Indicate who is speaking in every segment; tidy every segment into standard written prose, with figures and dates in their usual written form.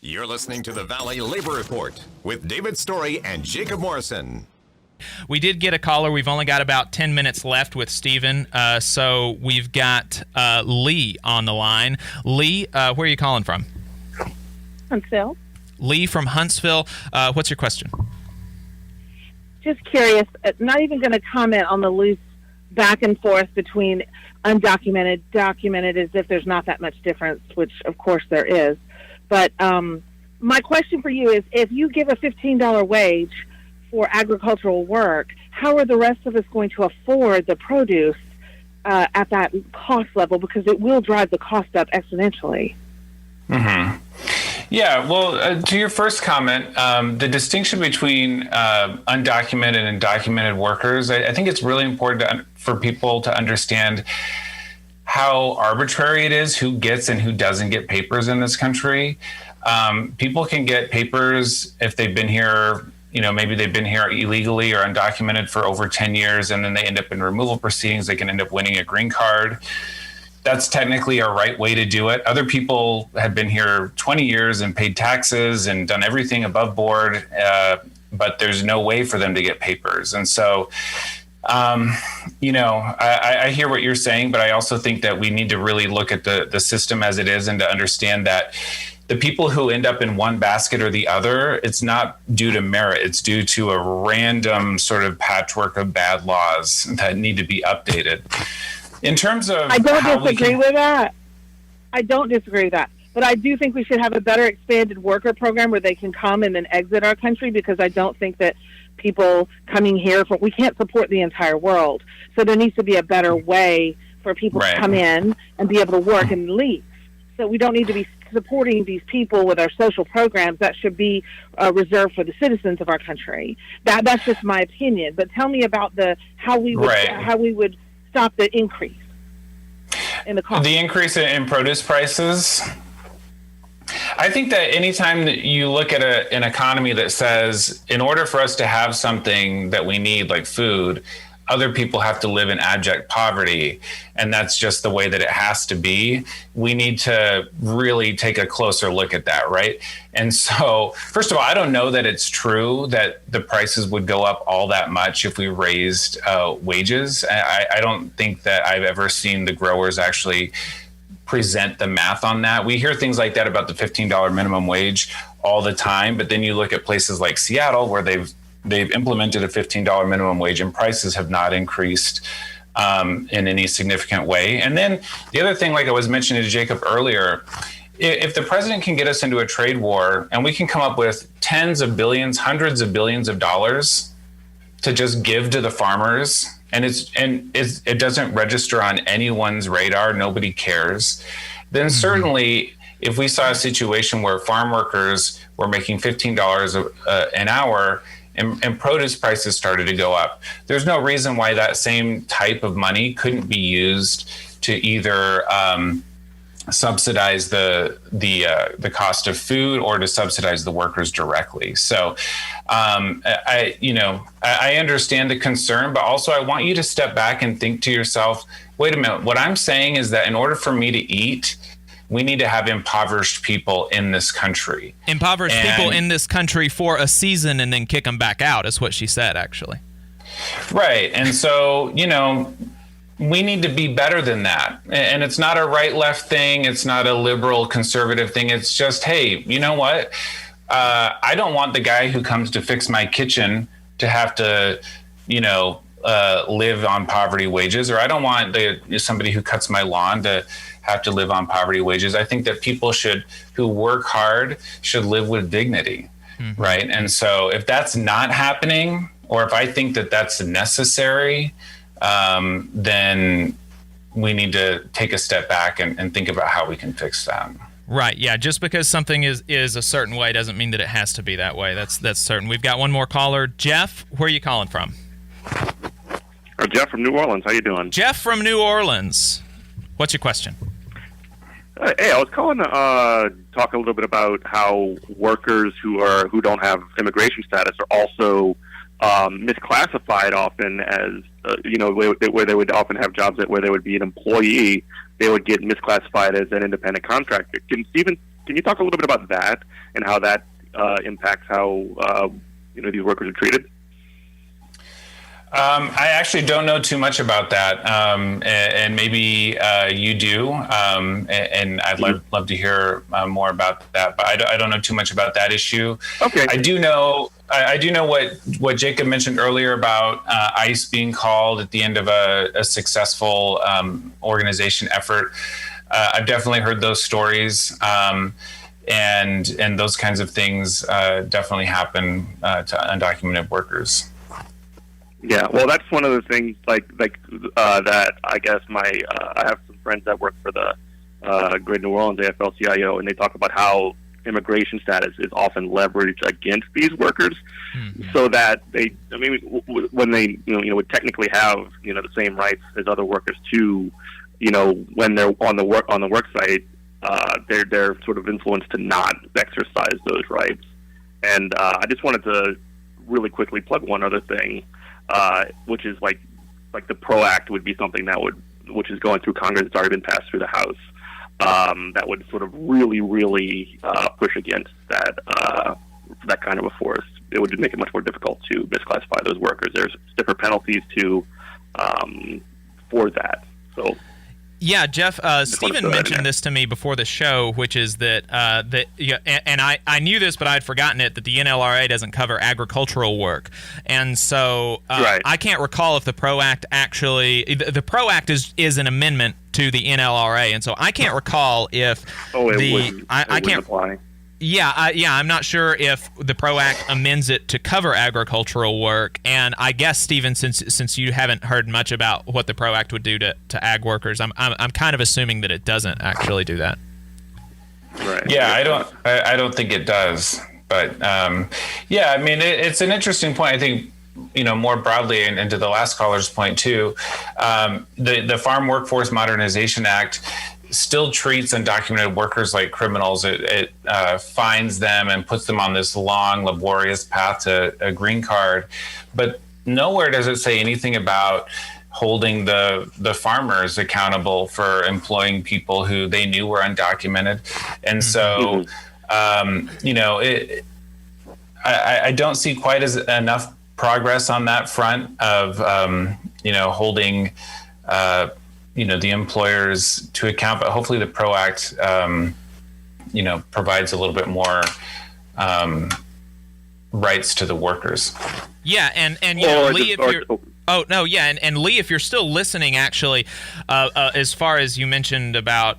Speaker 1: You're listening to the Valley Labor Report with David Story and Jacob Morrison.
Speaker 2: We did get a caller. We've only got about 10 minutes left with Stephen, so we've got Lee on the line. Lee, where are you calling from?
Speaker 3: Huntsville.
Speaker 2: Lee from Huntsville. What's your question?
Speaker 3: Just curious, not even going to comment on the loose back and forth between undocumented, documented, as if there's not that much difference, which of course there is. But my question for you is, if you give a $15 wage for agricultural work, how are the rest of us going to afford the produce at that cost level? Because it will drive the cost up exponentially.
Speaker 4: Mm-hmm. Yeah, well, to your first comment, the distinction between undocumented and documented workers, I think it's really important for people to understand how arbitrary it is who gets and who doesn't get papers in this country. People can get papers if they've been here, maybe they've been here illegally or undocumented for over 10 years, and then they end up in removal proceedings. They can end up winning a green card. That's technically a right way to do it. Other people have been here 20 years and paid taxes and done everything above board, but there's no way for them to get papers. And so, I hear what you're saying, but I also think that we need to really look at the system as it is and to understand that the people who end up in one basket or the other, it's not due to merit. It's due to a random sort of patchwork of bad laws that need to be updated. In terms of
Speaker 3: I don't disagree with that. I don't disagree with that. But I do think we should have a better expanded worker program where they can come and then exit our country, because I don't think that people coming here, we can't support the entire world. So there needs to be a better way for people to come in and be able to work and leave. So we don't need to be supporting these people with our social programs. That should be reserved for the citizens of our country. That's just my opinion. But tell me about how we would stop the increase in the cost.
Speaker 4: The increase in produce prices. I think that anytime that you look at an economy that says, in order for us to have something that we need, like food, other people have to live in abject poverty, and that's just the way that it has to be, we need to really take a closer look at that, right? And so, first of all, I don't know that it's true that the prices would go up all that much if we raised wages. I don't think that I've ever seen the growers actually present the math on that. We hear things like that about the $15 minimum wage all the time, but then you look at places like Seattle where they've implemented a $15 minimum wage and prices have not increased in any significant way. And then the other thing, like I was mentioning to Jacob earlier, if the president can get us into a trade war and we can come up with tens of billions, hundreds of billions of dollars to just give to the farmers, and it doesn't register on anyone's radar, nobody cares, then certainly if we saw a situation where farm workers were making $15 an hour and produce prices started to go up, there's no reason why that same type of money couldn't be used to either subsidize the cost of food or to subsidize the workers directly. So I understand the concern, but also I want you to step back and think to yourself, wait a minute, what I'm saying is that in order for me to eat, we need to have impoverished people in this country.
Speaker 2: Impoverished people in this country for a season and then kick them back out is what she said, actually.
Speaker 4: Right. And so, we need to be better than that. And it's not a right-left thing. It's not a liberal conservative thing. It's just, hey, you know what? I don't want the guy who comes to fix my kitchen to have to, live on poverty wages, or I don't want somebody who cuts my lawn to have to live on poverty wages. I think that people who work hard should live with dignity, right? And so if that's not happening, or if I think that that's necessary, then we need to take a step back and think about how we can fix that.
Speaker 2: Right. Yeah. Just because something is a certain way doesn't mean that it has to be that way. That's certain. We've got one more caller. Jeff, where are you calling from?
Speaker 5: Jeff from New Orleans. How you doing?
Speaker 2: Jeff from New Orleans. What's your question?
Speaker 5: Hey, I was calling to talk a little bit about how workers who don't have immigration status are also misclassified often as where they would often have jobs where they would be an employee, they would get misclassified as an independent contractor. Can Stephen Can you talk a little bit about that and how that impacts how these workers are treated?
Speaker 4: I actually don't know too much about that, and maybe you do, and I'd love to hear more about that. But I don't know too much about that issue.
Speaker 5: Okay.
Speaker 4: I do know what Jacob mentioned earlier about ICE being called at the end of a successful organization effort. I've definitely heard those stories, and those kinds of things definitely happen to undocumented workers.
Speaker 5: Yeah, well, that's one of the things that I guess I have some friends that work for the Great New Orleans AFL-CIO, and they talk about how immigration status is often leveraged against these workers, so that when they would technically have the same rights as other workers too, when they're on the work site, they're sort of influenced to not exercise those rights. And I just wanted to really quickly plug one other thing. Which is like the PRO Act would be something which is going through Congress. It's already been passed through the House. That would sort of really, really push against that kind of a force. It would make it much more difficult to misclassify those workers. There's stiffer penalties for that. So.
Speaker 2: Yeah, Jeff, Stephen mentioned this to me before the show, which is that and I knew this, but I had forgotten it, that the NLRA doesn't cover agricultural work. And so
Speaker 5: right.
Speaker 2: I can't recall if the PRO Act actually, the PRO Act is an amendment to the NLRA, and so I can't recall if
Speaker 5: I can't apply.
Speaker 2: Yeah, I'm not sure if the PRO Act amends it to cover agricultural work, and I guess, Stephen, since you haven't heard much about what the PRO Act would do to ag workers, I'm kind of assuming that it doesn't actually do that.
Speaker 5: Right.
Speaker 4: Yeah, I don't think it does, but it's an interesting point. I think more broadly, and to the last caller's point too, the Farm Workforce Modernization Act still treats undocumented workers like criminals. It fines them and puts them on this long, laborious path to a green card. But nowhere does it say anything about holding the farmers accountable for employing people who they knew were undocumented. And so, I don't see quite enough progress on that front of, holding the employers to account, but hopefully the PRO Act, provides a little bit more rights to the workers.
Speaker 2: Yeah, and Lee, and Lee, if you're still listening, actually, as far as you mentioned about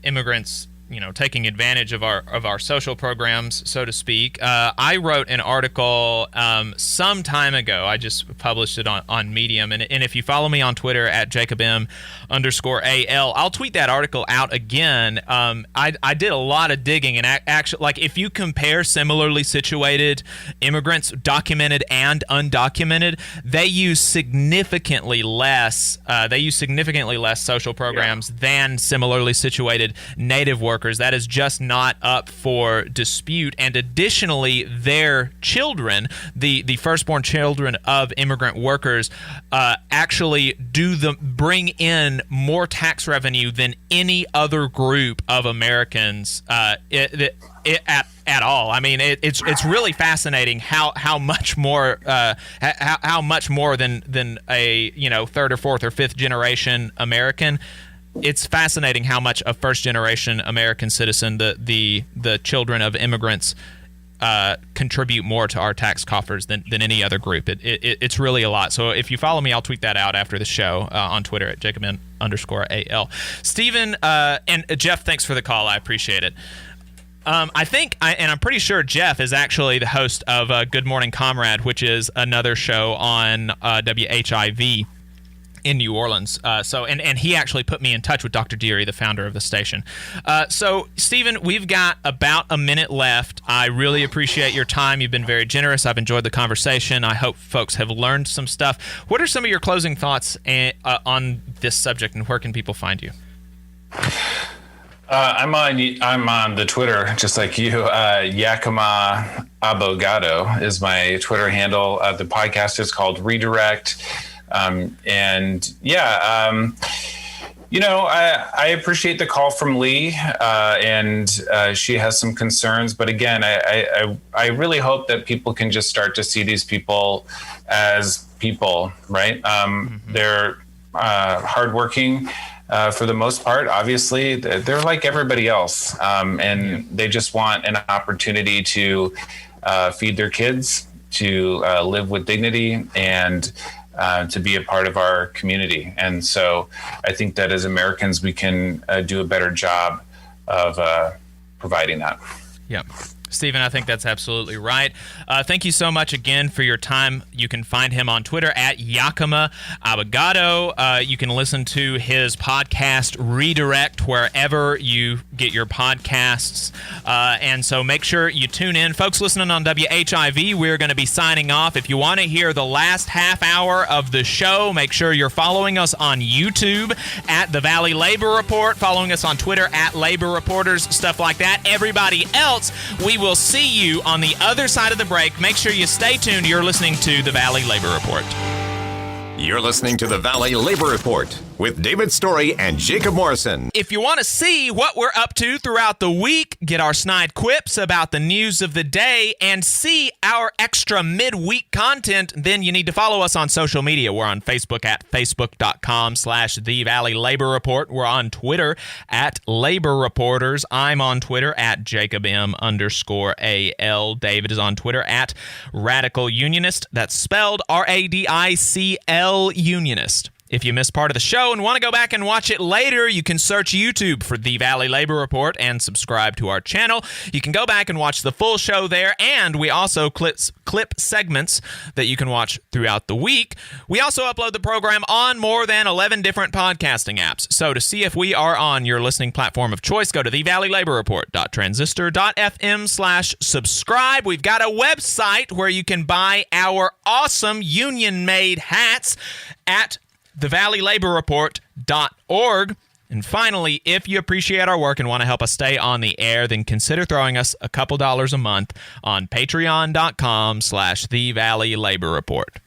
Speaker 2: immigrants, taking advantage of our social programs, so to speak. I wrote an article some time ago. I just published it on Medium, and if you follow me on Twitter at @JacobM_AL, I'll tweet that article out again. I did a lot of digging, and actually, like, if you compare similarly situated immigrants, documented and undocumented, they use significantly less social programs than similarly situated native workers. That is just not up for dispute. And additionally, their children, the firstborn children of immigrant workers, actually bring in more tax revenue than any other group of Americans at all. I mean, it's really fascinating how much more than a third or fourth or fifth generation American. It's fascinating how much a first-generation American citizen, the children of immigrants, contribute more to our tax coffers than any other group. It's really a lot. So if you follow me, I'll tweet that out after the show on Twitter at JacobM_AL. Stephen and Jeff, thanks for the call. I appreciate it. I'm pretty sure Jeff is actually the host of Good Morning Comrade, which is another show on WHIV in New Orleans. And he actually put me in touch with Dr. Deary, the founder of the station. So, Stephen, we've got about a minute left. I really appreciate your time. You've been very generous. I've enjoyed the conversation. I hope folks have learned some stuff. What are some of your closing thoughts on this subject, and where can people find you?
Speaker 4: I'm on the Twitter, just like you. Yakima Abogado is my Twitter handle. The podcast is called Redirect. I appreciate the call from Lee, and she has some concerns. But again, I really hope that people can just start to see these people as people, right? They're hardworking for the most part. Obviously, they're like everybody else, and they just want an opportunity to feed their kids, to live with dignity, and to be a part of our community. And so I think that as Americans, we can do a better job of providing that.
Speaker 2: Yeah. Stephen, I think that's absolutely right. Thank you so much again for your time. You can find him on Twitter at Yakima Abogado. You can listen to his podcast Redirect wherever you get your podcasts. And so make sure you tune in. Folks listening on WHIV, we're going to be signing off. If you want to hear the last half hour of the show, make sure you're following us on YouTube at The Valley Labor Report, following us on Twitter at Labor Reporters, stuff like that. Everybody else, we will see you on the other side of the break. Make sure you stay tuned. You're listening to The Valley Labor Report.
Speaker 1: You're listening to the Valley Labor Report with David Story and Jacob Morrison.
Speaker 2: If you want to see what we're up to throughout the week, get our snide quips about the news of the day, and see our extra midweek content, then you need to follow us on social media. We're on Facebook at facebook.com/The Valley Labor Report. We're on Twitter at Labor Reporters. I'm on Twitter at JacobM_AL. David is on Twitter at Radical Unionist. That's spelled RADICL Unionist. If you missed part of the show and want to go back and watch it later, you can search YouTube for The Valley Labor Report and subscribe to our channel. You can go back and watch the full show there, and we also clip segments that you can watch throughout the week. We also upload the program on more than 11 different podcasting apps. So to see if we are on your listening platform of choice, go to thevalleylaborreport.transistor.fm/subscribe. We've got a website where you can buy our awesome union-made hats at thevalleylaborreport.org. And finally, if you appreciate our work and want to help us stay on the air, then consider throwing us a couple dollars a month on patreon.com/thevalleylaborreport.